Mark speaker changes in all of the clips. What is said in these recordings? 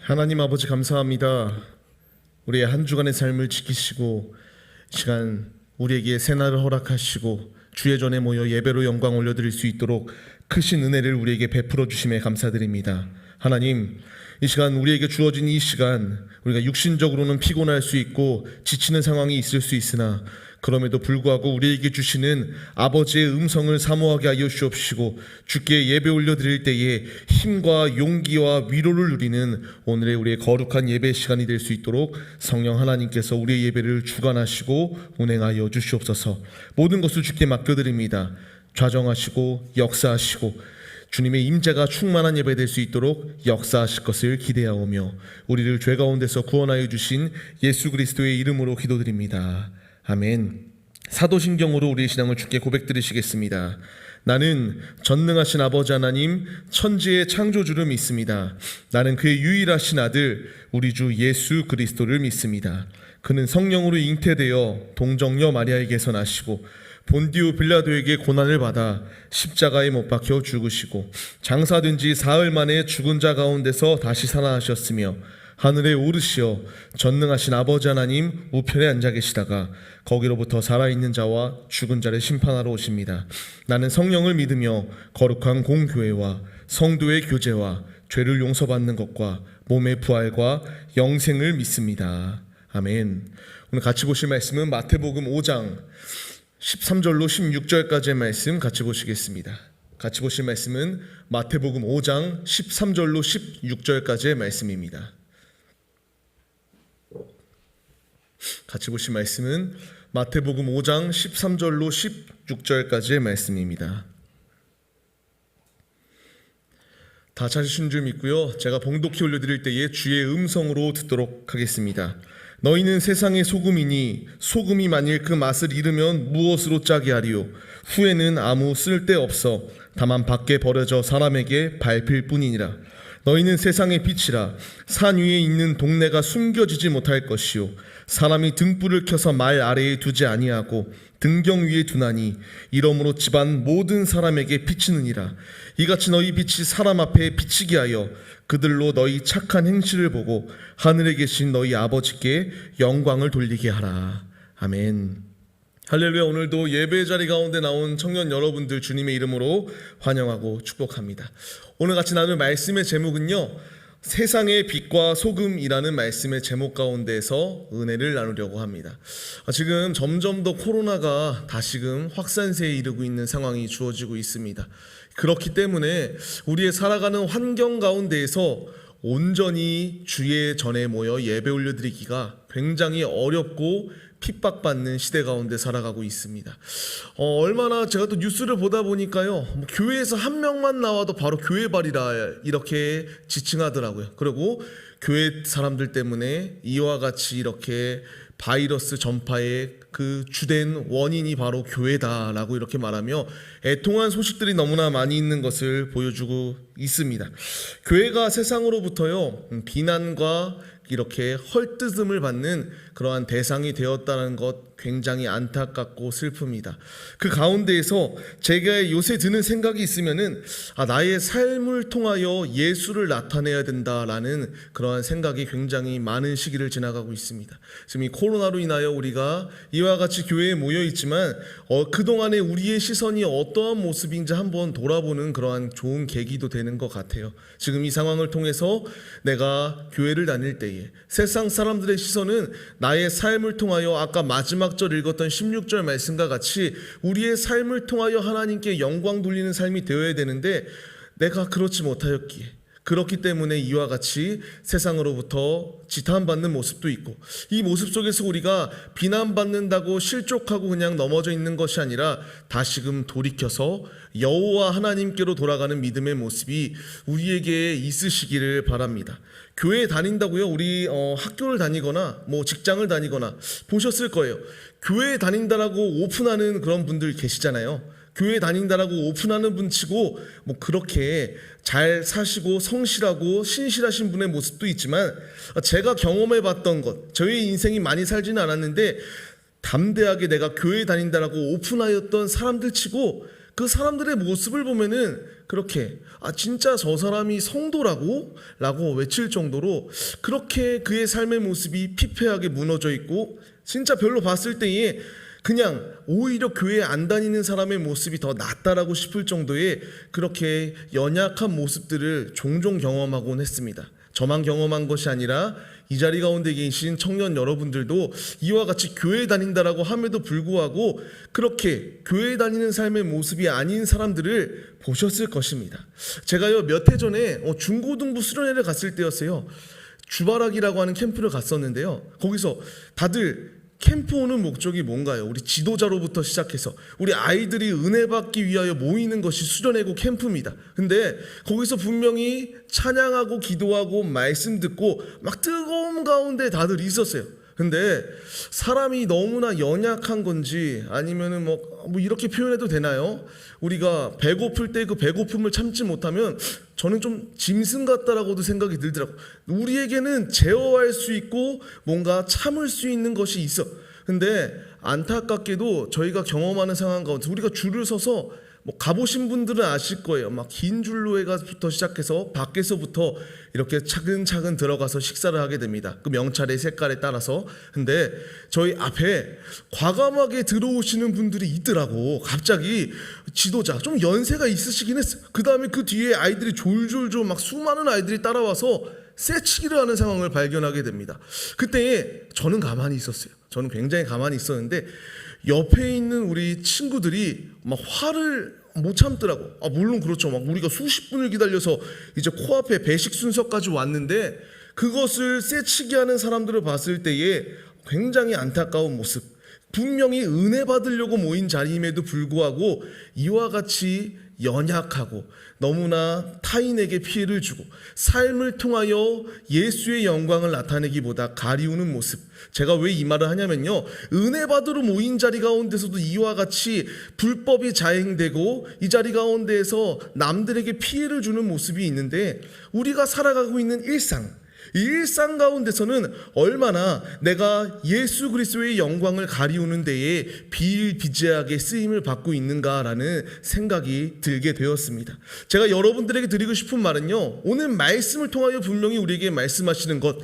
Speaker 1: 하나님 아버지 감사합니다. 우리의 한 주간의 삶을 지키시고 시간 우리에게 새날을 허락하시고 주의 전에 모여 예배로 영광 올려드릴 수 있도록 크신 은혜를 우리에게 베풀어 주심에 감사드립니다. 하나님, 이 시간 우리에게 주어진 이 시간 우리가 육신적으로는 피곤할 수 있고 지치는 상황이 있을 수 있으나 그럼에도 불구하고 우리에게 주시는 아버지의 음성을 사모하게 하여 주옵시고 주께 예배 올려드릴 때에 힘과 용기와 위로를 누리는 오늘의 우리의 거룩한 예배 시간이 될 수 있도록 성령 하나님께서 우리의 예배를 주관하시고 운행하여 주시옵소서. 모든 것을 주께 맡겨드립니다. 좌정하시고 역사하시고 주님의 임재가 충만한 예배 될 수 있도록 역사하실 것을 기대하오며 우리를 죄 가운데서 구원하여 주신 예수 그리스도의 이름으로 기도드립니다. 아멘. 사도신경으로 우리의 신앙을 주께 고백드리시겠습니다. 나는 전능하신 아버지 하나님 천지의 창조주를 믿습니다. 나는 그의 유일하신 아들 우리 주 예수 그리스도를 믿습니다. 그는 성령으로 잉태되어 동정녀 마리아에게서 나시고 본디오 빌라도에게 고난을 받아 십자가에 못 박혀 죽으시고 장사된 지 사흘 만에 죽은 자 가운데서 다시 살아나셨으며 하늘에 오르시어 전능하신 아버지 하나님 우편에 앉아 계시다가 거기로부터 살아있는 자와 죽은 자를 심판하러 오십니다. 나는 성령을 믿으며 거룩한 공교회와 성도의 교제와 죄를 용서받는 것과 몸의 부활과 영생을 믿습니다. 아멘. 오늘 같이 보실 말씀은 마태복음 5장 13절로 16절까지의 말씀 같이 보시겠습니다. 같이 보실 말씀은 마태복음 5장 13절로 16절까지의 말씀입니다. 같이 보실 말씀은 마태복음 5장 13절로 16절까지의 말씀입니다. 다 찾으신 줄 믿고요. 제가 봉독히 올려드릴 때에 주의 음성으로 듣도록 하겠습니다. 너희는 세상의 소금이니 소금이 만일 그 맛을 잃으면 무엇으로 짜게 하리요? 후에는 아무 쓸데없어 다만 밖에 버려져 사람에게 밟힐 뿐이니라. 너희는 세상의 빛이라. 산 위에 있는 동네가 숨겨지지 못할 것이요 사람이 등불을 켜서 말 아래에 두지 아니하고 등경 위에 두나니 이러므로 집안 모든 사람에게 비치느니라. 이같이 너희 빛이 사람 앞에 비치게 하여 그들로 너희 착한 행실을 보고 하늘에 계신 너희 아버지께 영광을 돌리게 하라. 아멘. 할렐루야. 오늘도 예배 자리 가운데 나온 청년 여러분들 주님의 이름으로 환영하고 축복합니다. 오늘 같이 나눌 말씀의 제목은요, 세상의 빛과 소금이라는 말씀의 제목 가운데서 은혜를 나누려고 합니다. 지금 점점 더 코로나가 다시금 확산세에 이르고 있는 상황이 주어지고 있습니다. 그렇기 때문에 우리의 살아가는 환경 가운데에서 온전히 주의 전에 모여 예배 올려드리기가 굉장히 어렵고 핍박받는 시대 가운데 살아가고 있습니다. 얼마나 제가 또 뉴스를 보다 보니까요, 교회에서 한 명만 나와도 바로 교회발이라 이렇게 지칭하더라고요. 그리고 교회 사람들 때문에 이와 같이 이렇게 바이러스 전파의 그 주된 원인이 바로 교회다라고 이렇게 말하며 애통한 소식들이 너무나 많이 있는 것을 보여주고 있습니다. 교회가 세상으로부터요 비난과 이렇게 헐뜯음을 받는 그러한 대상이 되었다는 것 굉장히 안타깝고 슬픕니다. 그 가운데에서 제가 요새 드는 생각이 있으면은 나의 삶을 통하여 예수를 나타내야 된다라는 그러한 생각이 굉장히 많은 시기를 지나가고 있습니다. 지금 이 코로나로 인하여 우리가 이와 같이 교회에 모여 있지만 그동안에 우리의 시선이 어떠한 모습인지 한번 돌아보는 그러한 좋은 계기도 되는 것 같아요. 지금 이 상황을 통해서 내가 교회를 다닐 때에 세상 사람들의 시선은 나의 삶을 통하여 아까 마지막 절 읽었던 16절 말씀과 같이 우리의 삶을 통하여 하나님께 영광 돌리는 삶이 되어야 되는데 내가 그렇지 못하였기에 그렇기 때문에 이와 같이 세상으로부터 지탄받는 모습도 있고 이 모습 속에서 우리가 비난받는다고 실족하고 그냥 넘어져 있는 것이 아니라 다시금 돌이켜서 여호와 하나님께로 돌아가는 믿음의 모습이 우리에게 있으시기를 바랍니다. 교회에 다닌다고요? 우리 학교를 다니거나 뭐 직장을 다니거나 보셨을 거예요. 교회에 다닌다라고 오픈하는 그런 분들 계시잖아요. 교회 다닌다라고 오픈하는 분 치고 뭐 그렇게 잘 사시고 성실하고 신실하신 분의 모습도 있지만 제가 경험해 봤던 것, 저의 인생이 많이 살지는 않았는데 담대하게 내가 교회 다닌다라고 오픈하였던 사람들 치고 그 사람들의 모습을 보면은 그렇게 진짜 저 사람이 성도라고? 라고 외칠 정도로 그렇게 그의 삶의 모습이 피폐하게 무너져 있고, 진짜 별로 봤을 때에 그냥 오히려 교회에 안 다니는 사람의 모습이 더 낫다라고 싶을 정도의 그렇게 연약한 모습들을 종종 경험하곤 했습니다. 저만 경험한 것이 아니라 이 자리 가운데 계신 청년 여러분들도 이와 같이 교회에 다닌다라고 함에도 불구하고 그렇게 교회에 다니는 삶의 모습이 아닌 사람들을 보셨을 것입니다. 제가요 몇 해 전에 중고등부 수련회를 갔을 때였어요. 주바락이라고 하는 캠프를 갔었는데요. 거기서 다들 캠프 오는 목적이 뭔가요? 우리 지도자로부터 시작해서 우리 아이들이 은혜 받기 위하여 모이는 것이 수련회고 캠프입니다. 근데 거기서 분명히 찬양하고 기도하고 말씀 듣고 막 뜨거운 가운데 다들 있었어요. 근데 사람이 너무나 연약한 건지 아니면은 뭐 이렇게 표현해도 되나요? 우리가 배고플 때 그 배고픔을 참지 못하면 저는 좀 짐승 같다라고도 생각이 들더라고요. 우리에게는 제어할 수 있고 뭔가 참을 수 있는 것이 있어. 근데 안타깝게도 저희가 경험하는 상황 가운데 우리가 줄을 서서 가보신 분들은 아실 거예요. 막 긴 줄로 해가부터 시작해서 밖에서부터 이렇게 차근차근 들어가서 식사를 하게 됩니다. 그 명찰의 색깔에 따라서. 근데 저희 앞에 과감하게 들어오시는 분들이 있더라고. 갑자기 지도자 좀 연세가 있으시긴 했어요. 그 다음에 그 뒤에 아이들이 졸졸졸 막 수많은 아이들이 따라와서 쇠치기를 하는 상황을 발견하게 됩니다. 그때 저는 가만히 있었어요. 저는 굉장히 가만히 있었는데 옆에 있는 우리 친구들이 막 화를 못 참더라고. 물론 그렇죠. 막 우리가 수십 분을 기다려서 이제 코앞에 배식 순서까지 왔는데 그것을 쇠치기 하는 사람들을 봤을 때에 굉장히 안타까운 모습. 분명히 은혜 받으려고 모인 자리임에도 불구하고 이와 같이 연약하고 너무나 타인에게 피해를 주고 삶을 통하여 예수의 영광을 나타내기보다 가리우는 모습. 제가 왜 이 말을 하냐면요, 은혜 받으러 모인 자리 가운데서도 이와 같이 불법이 자행되고 이 자리 가운데에서 남들에게 피해를 주는 모습이 있는데, 우리가 살아가고 있는 이 일상 가운데서는 얼마나 내가 예수 그리스도의 영광을 가리우는 데에 비일비재하게 쓰임을 받고 있는가라는 생각이 들게 되었습니다. 제가 여러분들에게 드리고 싶은 말은요, 오늘 말씀을 통하여 분명히 우리에게 말씀하시는 것,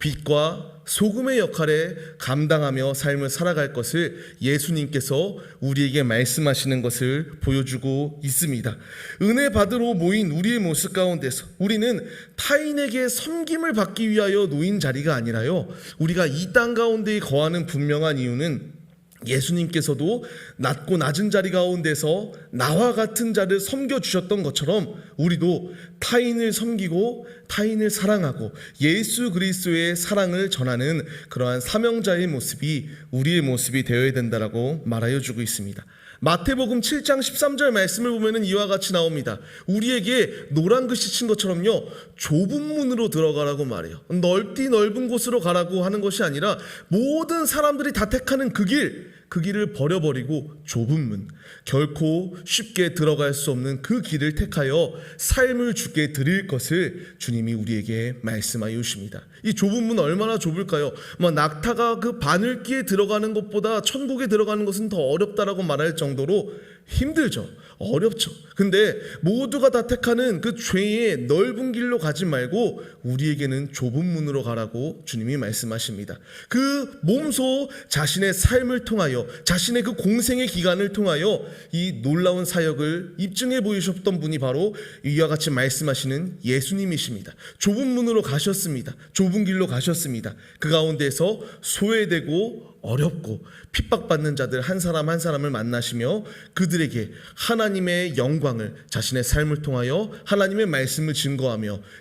Speaker 1: 빛과 소금의 역할에 감당하며 삶을 살아갈 것을 예수님께서 우리에게 말씀하시는 것을 보여주고 있습니다. 은혜 받으러 모인 우리의 모습 가운데서 우리는 타인에게 섬김을 받기 위하여 놓인 자리가 아니라요, 우리가 이 땅 가운데 거하는 분명한 이유는 예수님께서도 낮고 낮은 자리 가운데서 나와 같은 자를 섬겨주셨던 것처럼 우리도 타인을 섬기고 타인을 사랑하고 예수 그리스도의 사랑을 전하는 그러한 사명자의 모습이 우리의 모습이 되어야 된다라고 말하여 주고 있습니다. 마태복음 7장 13절 말씀을 보면은 이와 같이 나옵니다. 우리에게 노란 글씨 친 것처럼요, 좁은 문으로 들어가라고 말해요. 넓은 곳으로 가라고 하는 것이 아니라 모든 사람들이 다 택하는 그 길을 버려버리고 좁은 문, 결코 쉽게 들어갈 수 없는 그 길을 택하여 삶을 주께 드릴 것을 주님이 우리에게 말씀하여 주십니다. 이 좁은 문 얼마나 좁을까요? 낙타가 그 바늘기에 들어가는 것보다 천국에 들어가는 것은 더 어렵다라고 말할 정도로 힘들죠. 어렵죠. 근데 모두가 다 택하는 그 죄의 넓은 길로 가지 말고 우리에게는 좁은 문으로 가라고 주님이 말씀하십니다. 그 몸소 자신의 삶을 통하여 자신의 그 공생의 기간을 통하여 이 놀라운 사역을 입증해 보이셨던 분이 바로 이와 같이 말씀하시는 예수님이십니다. 좁은 문으로 가셨습니다. 좁은 길로 가셨습니다. 그 가운데서 소외되고 어렵고 핍박받는 자들 한 사람 한 사람을 만나시며 그들에게 하나님의 영광을 자신의 삶을 통하여 하나님의 말씀을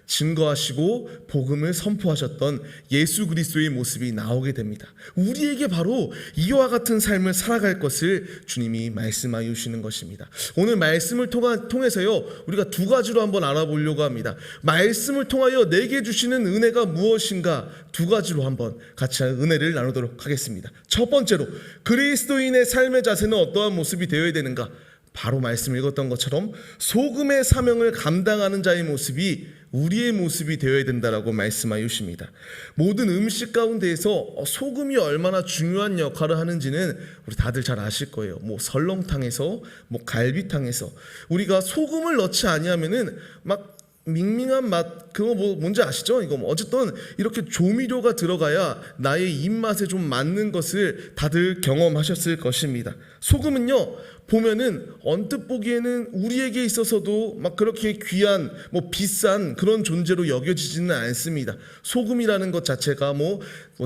Speaker 1: 증거하시고 복음을 선포하셨던 예수 그리스도의 모습이 나오게 됩니다. 우리에게 바로 이와 같은 삶을 살아갈 것을 주님이 말씀하여 주시는 것입니다. 오늘 말씀을 통해서요, 우리가 두 가지로 한번 알아보려고 합니다. 말씀을 통하여 내게 주시는 은혜가 무엇인가, 두 가지로 한번 같이 은혜를 나누도록 하겠습니다. 첫 번째로, 그리스도인의 삶의 자세는 어떠한 모습이 되어야 되는가? 바로 말씀 읽었던 것처럼 소금의 사명을 감당하는 자의 모습이 우리의 모습이 되어야 된다라고 말씀하여 주십니다. 모든 음식 가운데에서 소금이 얼마나 중요한 역할을 하는지는 우리 다들 잘 아실 거예요. 뭐 설렁탕에서 뭐 갈비탕에서 우리가 소금을 넣지 아니하면은 막 밍밍한 맛, 그거 뭐 뭔지 아시죠? 이거 뭐 어쨌든 이렇게 조미료가 들어가야 나의 입맛에 좀 맞는 것을 다들 경험하셨을 것입니다. 소금은요 보면은 언뜻 보기에는 우리에게 있어서도 막 그렇게 귀한 뭐 비싼 그런 존재로 여겨지지는 않습니다. 소금이라는 것 자체가 뭐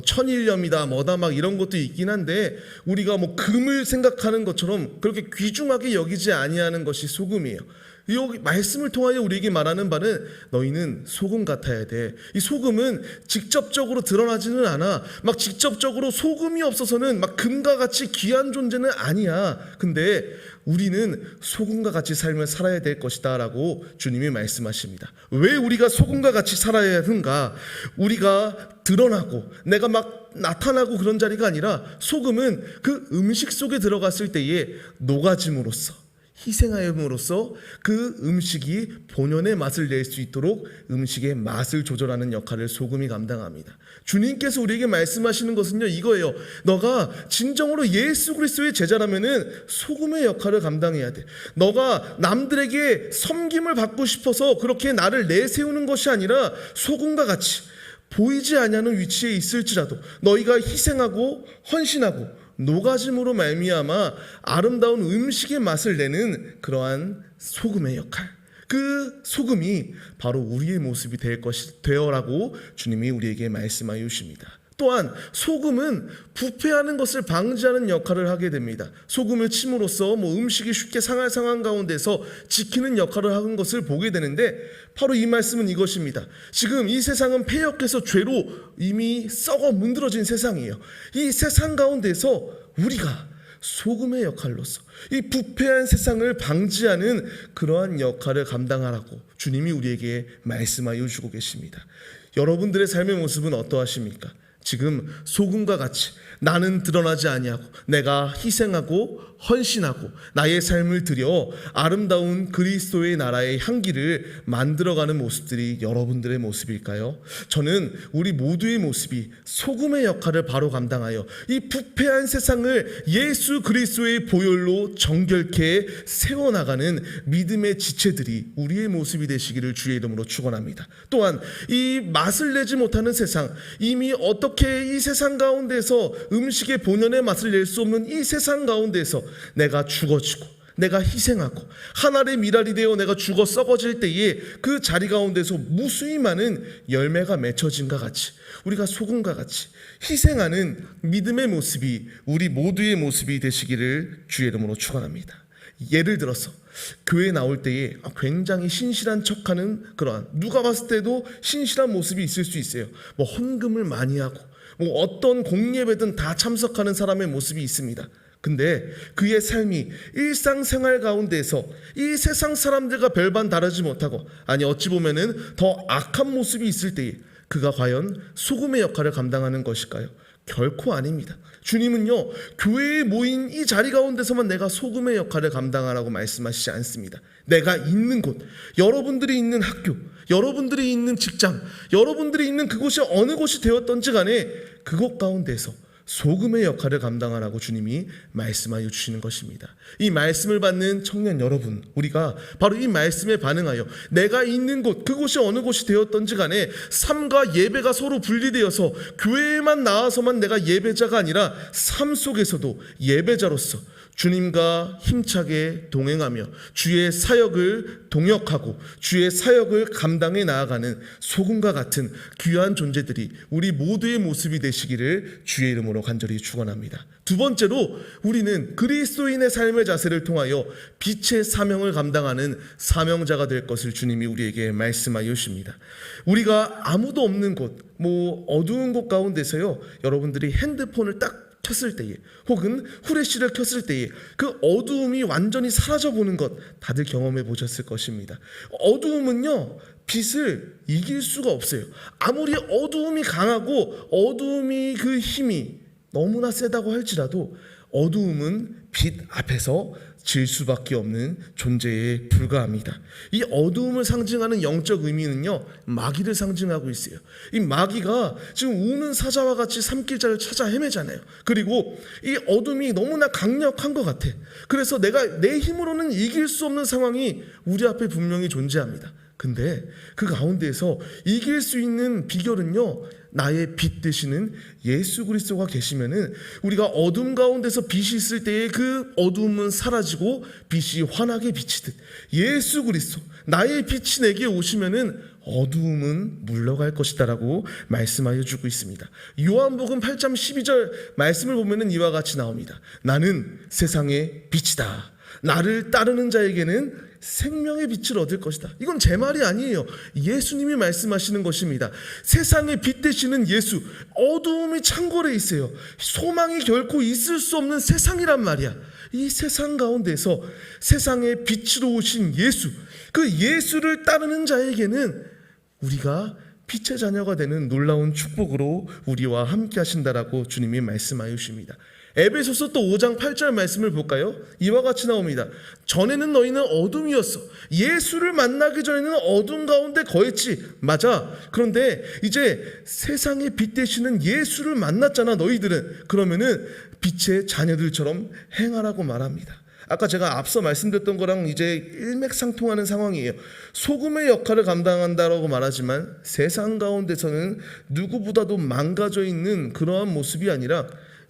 Speaker 1: 천일염이다 뭐다 막 이런 것도 있긴 한데 우리가 뭐 금을 생각하는 것처럼 그렇게 귀중하게 여기지 아니하는 것이 소금이에요. 이 말씀을 통하여 우리에게 말하는 바는 너희는 소금 같아야 돼. 이 소금은 직접적으로 드러나지는 않아. 막 직접적으로 소금이 없어서는 막 금과 같이 귀한 존재는 아니야. 근데 우리는 소금과 같이 삶을 살아야 될 것이다 라고 주님이 말씀하십니다. 왜 우리가 소금과 같이 살아야 하는가? 우리가 드러나고 내가 막 나타나고 그런 자리가 아니라 소금은 그 음식 속에 들어갔을 때에 녹아짐으로써 희생하여으로써 그 음식이 본연의 맛을 낼 수 있도록 음식의 맛을 조절하는 역할을 소금이 감당합니다. 주님께서 우리에게 말씀하시는 것은요 이거예요. 너가 진정으로 예수 그리스도의 제자라면은 소금의 역할을 감당해야 돼. 너가 남들에게 섬김을 받고 싶어서 그렇게 나를 내세우는 것이 아니라 소금과 같이 보이지 아니하는 위치에 있을지라도 너희가 희생하고 헌신하고 녹아짐으로 말미암아 아름다운 음식의 맛을 내는 그러한 소금의 역할, 그 소금이 바로 우리의 모습이 되어라고 주님이 우리에게 말씀하여 주십니다. 또한 소금은 부패하는 것을 방지하는 역할을 하게 됩니다. 소금을 침으로써 뭐 음식이 쉽게 상할 상황 가운데서 지키는 역할을 하는 것을 보게 되는데 바로 이 말씀은 이것입니다. 지금 이 세상은 패역해서 죄로 이미 썩어 문드러진 세상이에요. 이 세상 가운데서 우리가 소금의 역할로서 이 부패한 세상을 방지하는 그러한 역할을 감당하라고 주님이 우리에게 말씀하여 주고 계십니다. 여러분들의 삶의 모습은 어떠하십니까? 지금 소금과 같이 나는 드러나지 아니하고 내가 희생하고 헌신하고 나의 삶을 들여 아름다운 그리스도의 나라의 향기를 만들어가는 모습들이 여러분들의 모습일까요? 저는 우리 모두의 모습이 소금의 역할을 바로 감당하여 이 부패한 세상을 예수 그리스도의 보혈로 정결케 세워나가는 믿음의 지체들이 우리의 모습이 되시기를 주의 이름으로 축원합니다. 또한 이 맛을 내지 못하는 세상, 이미 어떻게 이 세상 가운데서 음식의 본연의 맛을 낼 수 없는 이 세상 가운데서 내가 죽어지고 내가 희생하고 한 알의 밀알이 되어 내가 죽어 썩어질 때에 그 자리 가운데서 무수히 많은 열매가 맺혀진과 같이 우리가 소금과 같이 희생하는 믿음의 모습이 우리 모두의 모습이 되시기를 주의 이름으로 축원합니다. 예를 들어서 교회에 나올 때에 굉장히 신실한 척하는 그러한 누가 봤을 때도 신실한 모습이 있을 수 있어요. 뭐 헌금을 많이 하고 뭐 어떤 공예배든 다 참석하는 사람의 모습이 있습니다. 근데 그의 삶이 일상생활 가운데서 이 세상 사람들과 별반 다르지 못하고 아니 어찌 보면은 더 악한 모습이 있을 때에 그가 과연 소금의 역할을 감당하는 것일까요? 결코 아닙니다. 주님은요 교회에 모인 이 자리 가운데서만 내가 소금의 역할을 감당하라고 말씀하시지 않습니다. 내가 있는 곳, 여러분들이 있는 학교, 여러분들이 있는 직장, 여러분들이 있는 그곳이 어느 곳이 되었던지 간에 그곳 가운데서 소금의 역할을 감당하라고 주님이 말씀하여 주시는 것입니다. 이 말씀을 받는 청년 여러분, 우리가 바로 이 말씀에 반응하여 내가 있는 곳, 그곳이 어느 곳이 되었던지 간에 삶과 예배가 서로 분리되어서 교회에만 나와서만 내가 예배자가 아니라 삶 속에서도 예배자로서 주님과 힘차게 동행하며 주의 사역을 동역하고 주의 사역을 감당해 나아가는 소금과 같은 귀한 존재들이 우리 모두의 모습이 되시기를 주의 이름으로 간절히 축원합니다. 두 번째로 우리는 그리스도인의 삶의 자세를 통하여 빛의 사명을 감당하는 사명자가 될 것을 주님이 우리에게 말씀하여 주십니다. 우리가 아무도 없는 곳, 뭐 어두운 곳 가운데서요 여러분들이 핸드폰을 딱 켰을 때에 혹은 후레쉬를 켰을 때에 그 어두움이 완전히 사라져 보는 것 다들 경험해 보셨을 것입니다. 어두움은요 빛을 이길 수가 없어요. 아무리 어두움이 강하고 어두움이 그 힘이 너무나 세다고 할지라도 어두움은 빛 앞에서 질 수밖에 없는 존재에 불과합니다. 이 어두움을 상징하는 영적 의미는요, 마귀를 상징하고 있어요. 이 마귀가 지금 우는 사자와 같이 산길자를 찾아 헤매잖아요. 그리고 이 어둠이 너무나 강력한 것 같아. 그래서 내가 내 힘으로는 이길 수 없는 상황이 우리 앞에 분명히 존재합니다. 근데 그 가운데에서 이길 수 있는 비결은요, 나의 빛 되시는 예수 그리스도가 계시면은 우리가 어둠 가운데서 빛이 있을 때에 그 어둠은 사라지고 빛이 환하게 비치듯 예수 그리스도 나의 빛이 내게 오시면은 어두움은 물러갈 것이다라고 말씀하여 주고 있습니다. 요한복음 8장 12절 말씀을 보면은 이와 같이 나옵니다. 나는 세상의 빛이다. 나를 따르는 자에게는 생명의 빛을 얻을 것이다. 이건 제 말이 아니에요. 예수님이 말씀하시는 것입니다. 세상의 빛 되시는 예수, 어두움이 창궐해 있어요. 소망이 결코 있을 수 없는 세상이란 말이야. 이 세상 가운데서 세상의 빛으로 오신 예수, 그 예수를 따르는 자에게는 우리가 빛의 자녀가 되는 놀라운 축복으로 우리와 함께 하신다라고 주님이 말씀하여 주십니다. 에베소서 또 5장 8절 말씀을 볼까요? 이와 같이 나옵니다. 전에는 너희는 어둠이었어. 예수를 만나기 전에는 어둠 가운데 거했지. 맞아. 그런데 이제 세상의 빛 되시는 예수를 만났잖아, 너희들은. 그러면은 빛의 자녀들처럼 행하라고 말합니다. 아까 제가 앞서 말씀드렸던 거랑 이제 일맥상통하는 상황이에요. 소금의 역할을 감당한다라고 말하지만 세상 가운데서는 누구보다도 망가져 있는 그러한 모습이 아니라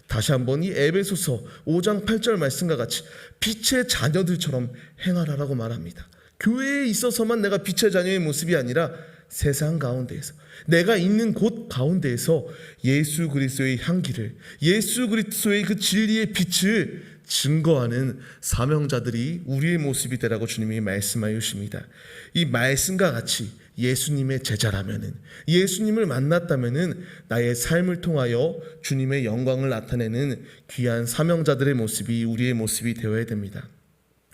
Speaker 1: 다시 한번 이 에베소서 5장 8절 말씀과 같이 빛의 자녀들처럼 행하라라고 말합니다. 교회에 있어서만 내가 빛의 자녀의 모습이 아니라 세상 가운데에서, 내가 있는 곳 가운데에서 예수 그리스도의 향기를, 예수 그리스도의 그 진리의 빛을 증거하는 사명자들이 우리의 모습이 되라고 주님이 말씀하여 주십니다. 이 말씀과 같이 예수님의 제자라면은, 예수님을 만났다면은 나의 삶을 통하여 주님의 영광을 나타내는 귀한 사명자들의 모습이 우리의 모습이 되어야 됩니다.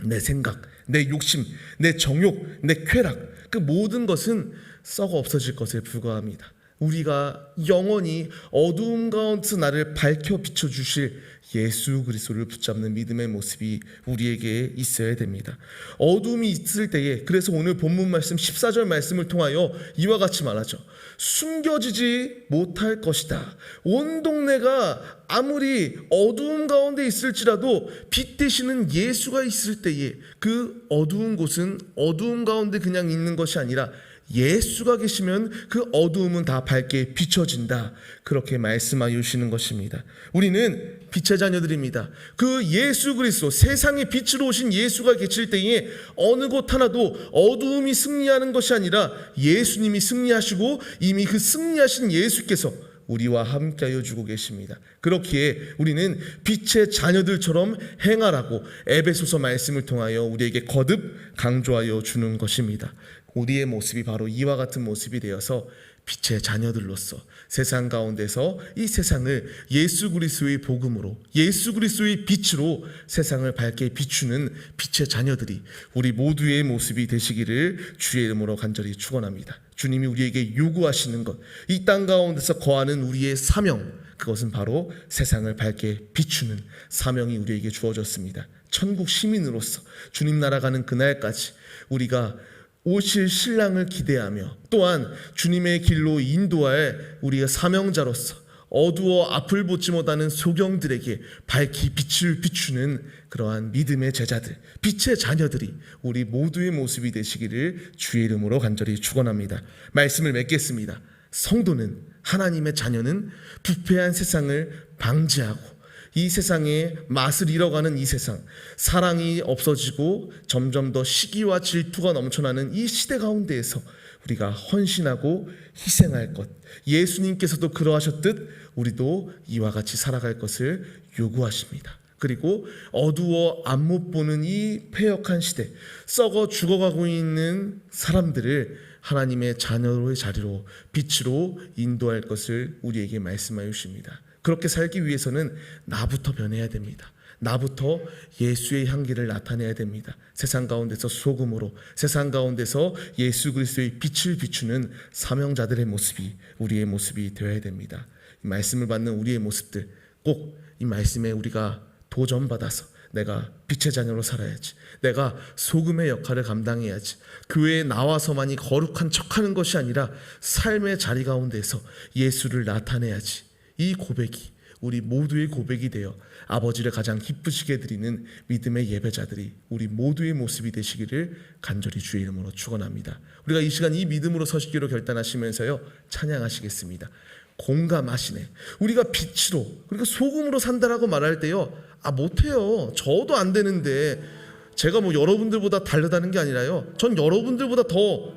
Speaker 1: 내 생각, 내 욕심, 내 정욕, 내 쾌락, 그 모든 것은 썩어 없어질 것에 불과합니다. 우리가 영원히 어두움 가운데서 나를 밝혀 비춰주실 예수 그리스도를 붙잡는 믿음의 모습이 우리에게 있어야 됩니다. 어둠이 있을 때에, 그래서 오늘 본문 말씀 14절 말씀을 통하여 이와 같이 말하죠. 숨겨지지 못할 것이다. 온 동네가 아무리 어두움 가운데 있을지라도 빛 되시는 예수가 있을 때에 그 어두운 곳은 어두움 가운데 그냥 있는 것이 아니라 예수가 계시면 그 어두움은 다 밝게 비춰진다. 그렇게 말씀하여 주시는 것입니다. 우리는 빛의 자녀들입니다. 그 예수 그리스도, 세상의 빛으로 오신 예수가 계실 때에 어느 곳 하나도 어두움이 승리하는 것이 아니라 예수님이 승리하시고 이미 그 승리하신 예수께서 우리와 함께하여 주고 계십니다. 그렇기에 우리는 빛의 자녀들처럼 행하라고 에베소서 말씀을 통하여 우리에게 거듭 강조하여 주는 것입니다. 우리의 모습이 바로 이와 같은 모습이 되어서 빛의 자녀들로서 세상 가운데서 이 세상을 예수 그리스도의 복음으로, 예수 그리스도의 빛으로 세상을 밝게 비추는 빛의 자녀들이 우리 모두의 모습이 되시기를 주의 이름으로 간절히 축원합니다. 주님이 우리에게 요구하시는 것, 이 땅 가운데서 거하는 우리의 사명, 그것은 바로 세상을 밝게 비추는 사명이 우리에게 주어졌습니다. 천국 시민으로서 주님 나라 가는 그날까지 우리가 오실 신랑을 기대하며 또한 주님의 길로 인도할 우리가 사명자로서 어두워 앞을 보지 못하는 소경들에게 밝히 빛을 비추는 그러한 믿음의 제자들, 빛의 자녀들이 우리 모두의 모습이 되시기를 주의 이름으로 간절히 축원합니다. 말씀을 맺겠습니다. 성도는, 하나님의 자녀는 부패한 세상을 방지하고 이 세상의 맛을 잃어가는 이 세상, 사랑이 없어지고 점점 더 시기와 질투가 넘쳐나는 이 시대 가운데에서 우리가 헌신하고 희생할 것, 예수님께서도 그러하셨듯 우리도 이와 같이 살아갈 것을 요구하십니다. 그리고 어두워 앞 못 보는 이 패역한 시대, 썩어 죽어가고 있는 사람들을 하나님의 자녀로의 자리로, 빛으로 인도할 것을 우리에게 말씀하여 주십니다. 그렇게 살기 위해서는 나부터 변해야 됩니다. 나부터 예수의 향기를 나타내야 됩니다. 세상 가운데서 소금으로, 세상 가운데서 예수 그리스도의 빛을 비추는 사명자들의 모습이 우리의 모습이 되어야 됩니다. 이 말씀을 받는 우리의 모습들, 꼭 이 말씀에 우리가 도전받아서 내가 빛의 자녀로 살아야지. 내가 소금의 역할을 감당해야지. 교회에 나와서만이 거룩한 척하는 것이 아니라 삶의 자리 가운데서 예수를 나타내야지. 이 고백이 우리 모두의 고백이 되어 아버지를 가장 기쁘시게 드리는 믿음의 예배자들이 우리 모두의 모습이 되시기를 간절히 주의 이름으로 축원합니다. 우리가 이 시간 이 믿음으로 서시기로 결단하시면서요 찬양하시겠습니다. 공감하시네. 우리가 빛으로 그러니까 소금으로 산다라고 말할 때요 못해요. 저도 안 되는데 제가 뭐 여러분들보다 다르다는 게 아니라요, 전 여러분들보다 더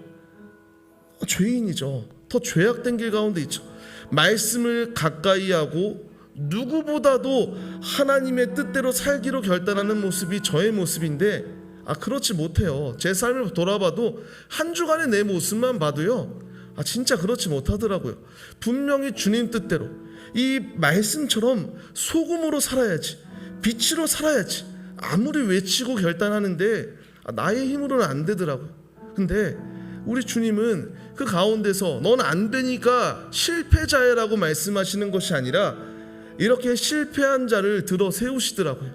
Speaker 1: 죄인이죠. 더 죄악된 길 가운데 있죠. 말씀을 가까이 하고 누구보다도 하나님의 뜻대로 살기로 결단하는 모습이 저의 모습인데 그렇지 못해요. 제 삶을 돌아봐도 한 주간의 내 모습만 봐도요 진짜 그렇지 못하더라고요. 분명히 주님 뜻대로 이 말씀처럼 소금으로 살아야지, 빛으로 살아야지 아무리 외치고 결단하는데 나의 힘으로는 안 되더라고요. 근데 우리 주님은 그 가운데서 넌 안 되니까 실패자야라고 말씀하시는 것이 아니라 이렇게 실패한 자를 들어 세우시더라고요.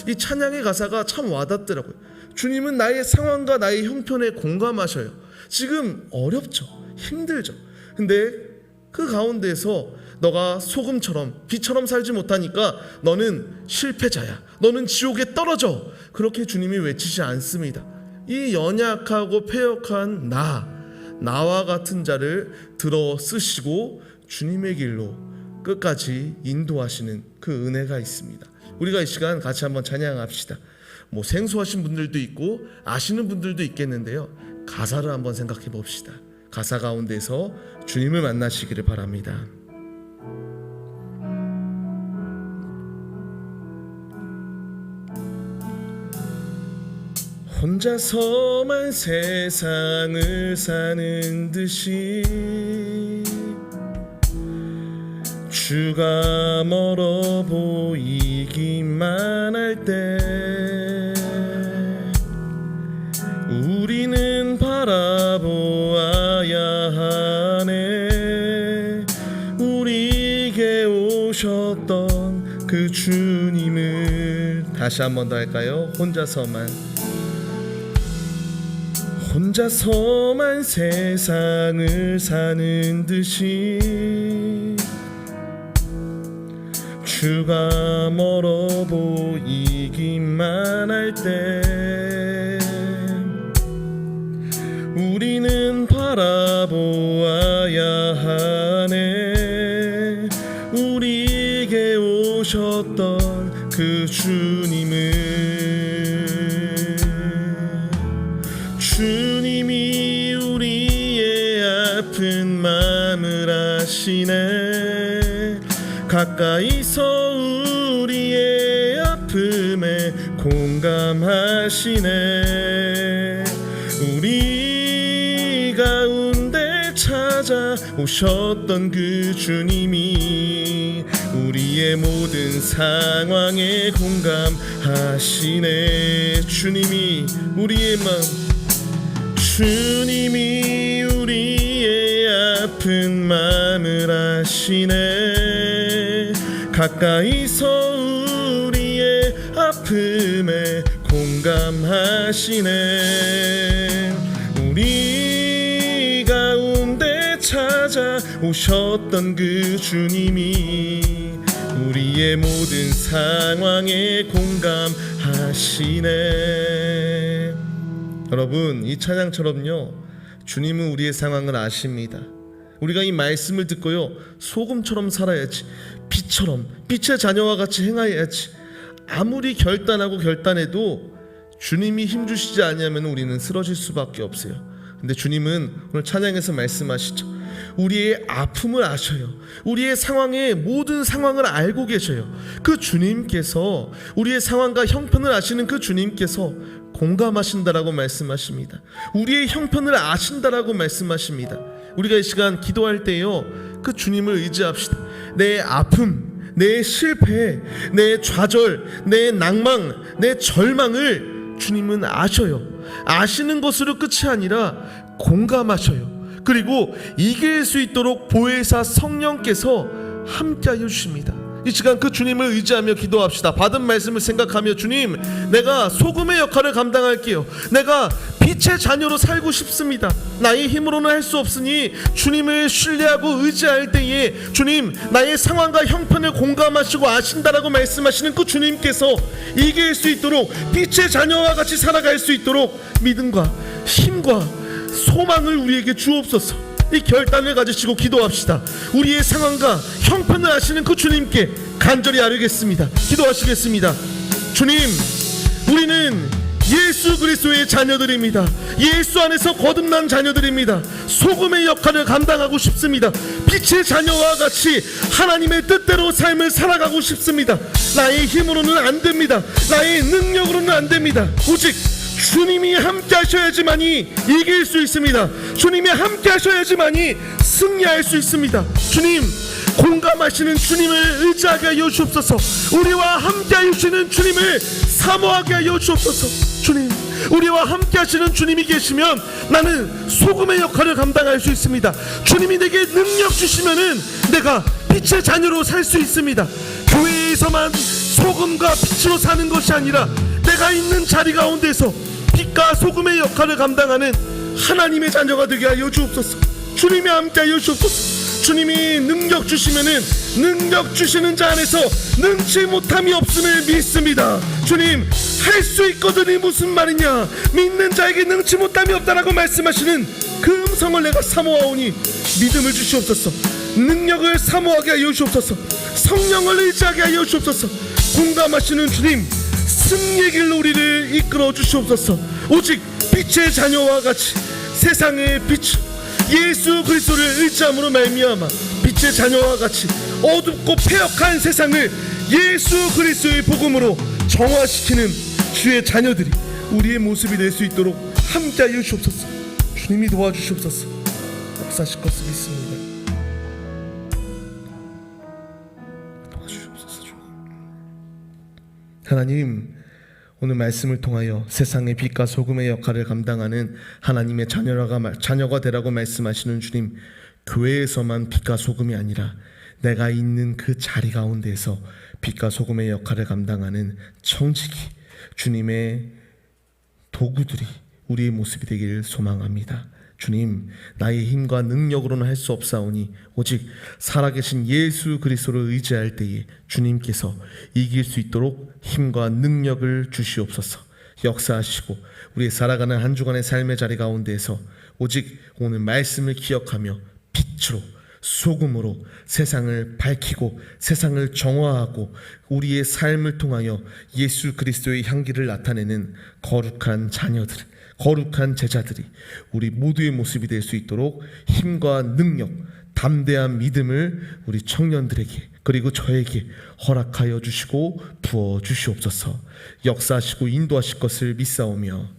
Speaker 1: 이 찬양의 가사가 참 와닿더라고요. 주님은 나의 상황과 나의 형편에 공감하셔요. 지금 어렵죠. 힘들죠. 근데 그 가운데서 너가 소금처럼 빛처럼 살지 못하니까 너는 실패자야. 너는 지옥에 떨어져. 그렇게 주님이 외치지 않습니다. 이 연약하고 패역한 나와 같은 자를 들어 쓰시고 주님의 길로 끝까지 인도하시는 그 은혜가 있습니다. 우리가 이 시간 같이 한번 찬양합시다. 뭐 생소하신 분들도 있고 아시는 분들도 있겠는데요, 가사를 한번 생각해 봅시다. 가사 가운데서 주님을 만나시기를 바랍니다. 혼자서만 세상을 사는 듯이 주가 멀어 보이기만 할 때 우리는 바라보아야 하네. 우리에게 오셨던 그 주님을 다시 한 번 더 할까요? 혼자서만 세상을 사는 듯이 주가 멀어 보이기만 할 때 우리는 바라보아야 하네. 우리에게 오셨던 그 주님이 우리의 아픈 마음을 아시네. 가까이서 우리의 아픔에 공감하시네. 우리 가운데 찾아오셨던 그 주님이 우리의 모든 상황에 공감하시네. 주님이 우리의 마음, 주님이 우리의 아픈 마음을 아시네. 가까이서 우리의 아픔에 공감하시네. 우리 가운데 찾아오셨던 그 주님이 우리의 모든 상황에 공감하시네. 여러분, 이 찬양처럼요, 주님은 우리의 상황을 아십니다. 우리가 이 말씀을 듣고요, 소금처럼 살아야지, 빛처럼 빛의 자녀와 같이 행하여야지. 아무리 결단하고 결단해도 주님이 힘주시지 않으면 우리는 쓰러질 수밖에 없어요. 근데 주님은 오늘 찬양에서 말씀하시죠. 우리의 아픔을 아셔요. 우리의 상황의 모든 상황을 알고 계셔요. 그 주님께서, 우리의 상황과 형편을 아시는 그 주님께서 공감하신다라고 말씀하십니다. 우리의 형편을 아신다라고 말씀하십니다. 우리가 이 시간 기도할 때요, 그 주님을 의지합시다. 내 아픔, 내 실패, 내 좌절, 내 낭망, 내 절망을 주님은 아셔요. 아시는 것으로 끝이 아니라 공감하셔요. 그리고 이길 수 있도록 보혜사 성령께서 함께하여 주십니다. 이 시간 그 주님을 의지하며 기도합시다. 받은 말씀을 생각하며, 주님, 내가 소금의 역할을 감당할게요. 내가 빛의 자녀로 살고 싶습니다. 나의 힘으로는 할 수 없으니 주님을 신뢰하고 의지할 때에 주님, 나의 상황과 형편을 공감하시고 아신다라고 말씀하시는 그 주님께서 이길 수 있도록, 빛의 자녀와 같이 살아갈 수 있도록 믿음과 힘과 소망을 우리에게 주옵소서. 이 결단을 가지시고 기도합시다. 우리의 상황과 형편을 아시는 그 주님께 간절히 아뢰겠습니다. 기도하시겠습니다. 주님, 우리는 예수 그리스도의 자녀들입니다. 예수 안에서 거듭난 자녀들입니다. 소금의 역할을 감당하고 싶습니다. 빛의 자녀와 같이 하나님의 뜻대로 삶을 살아가고 싶습니다. 나의 힘으로는 안 됩니다. 나의 능력으로는 안 됩니다. 오직 주님이 함께 하셔야지만이 이길 수 있습니다. 주님이 함께 하셔야지만이 승리할 수 있습니다. 주님, 공감하시는 주님을 의지하게 하여 주옵소서. 우리와 함께 하시는 주님을 사모하게 하여 주옵소서. 주님, 우리와 함께 하시는 주님이 계시면 나는 소금의 역할을 감당할 수 있습니다. 주님이 내게 능력 주시면은 내가 빛의 자녀로 살 수 있습니다. 교회에서만 소금과 빛으로 사는 것이 아니라 내가 있는 자리 가운데서 빛과 소금의 역할을 감당하는 하나님의 자녀가 되게 하여 주옵소서. 주님이 함께 하여 주옵소서. 주님이 능력 주시면은 능력 주시는 자 안에서 능치 못함이 없음을 믿습니다. 주님, 할 수 있거든이 무슨 말이냐, 믿는 자에게 능치 못함이 없다라고 말씀하시는 그 음성을 내가 사모하오니 믿음을 주시옵소서. 능력을 사모하게 하여 주옵소서. 성령을 의지하게 하여 주옵소서. 공감하시는 주님, 승리의 길로 우리를 이끌어 주시옵소서. 오직 빛의 자녀와 같이 세상의 빛 예수 그리스도를 의지함으로 말미암아 빛의 자녀와 같이 어둡고 패역한 세상을 예수 그리스도의 복음으로 정화시키는 주의 자녀들이 우리의 모습이 될 수 있도록 함께하여 주옵소서. 주님이 도와주시옵소서. 역사하실 것을 믿습니다. 도와주시옵소서. 주님, 하나님, 오늘 말씀을 통하여 세상의 빛과 소금의 역할을 감당하는 하나님의 자녀가 되라고 말씀하시는 주님, 교회에서만 빛과 소금이 아니라 내가 있는 그 자리 가운데에서 빛과 소금의 역할을 감당하는 청지기, 주님의 도구들이 우리의 모습이 되기를 소망합니다. 주님, 나의 힘과 능력으로는 할 수 없사오니 오직 살아계신 예수 그리스도를 의지할 때에 주님께서 이길 수 있도록 힘과 능력을 주시옵소서. 역사하시고 우리의 살아가는 한 주간의 삶의 자리 가운데에서 오직 오늘 말씀을 기억하며 빛으로 소금으로 세상을 밝히고 세상을 정화하고 우리의 삶을 통하여 예수 그리스도의 향기를 나타내는 거룩한 자녀들, 거룩한 제자들이 우리 모두의 모습이 될 수 있도록 힘과 능력, 담대한 믿음을 우리 청년들에게 그리고 저에게 허락하여 주시고 부어 주시옵소서. 역사하시고 인도하실 것을 믿사오며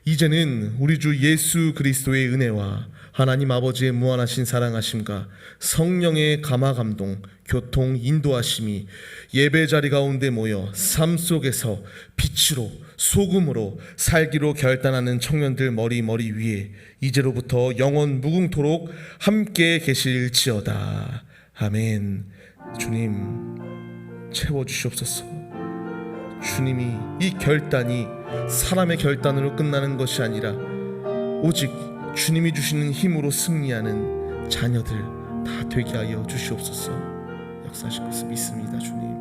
Speaker 1: 이제는 우리 주 예수 그리스도의 은혜와 하나님 아버지의 무한하신 사랑하심과 성령의 감화 감동, 교통, 인도하심이 예배 자리 가운데 모여 삶 속에서 빛으로 소금으로 살기로 결단하는 청년들 머리 위에 이제로부터 영원 무궁토록 함께 계실지어다. 아멘. 주님, 채워주시옵소서. 주님이 이 결단이 사람의 결단으로 끝나는 것이 아니라 오직 주님이 주시는 힘으로 승리하는 자녀들 다 되게 하여 주시옵소서. 역사하실 것을 믿습니다. 주님.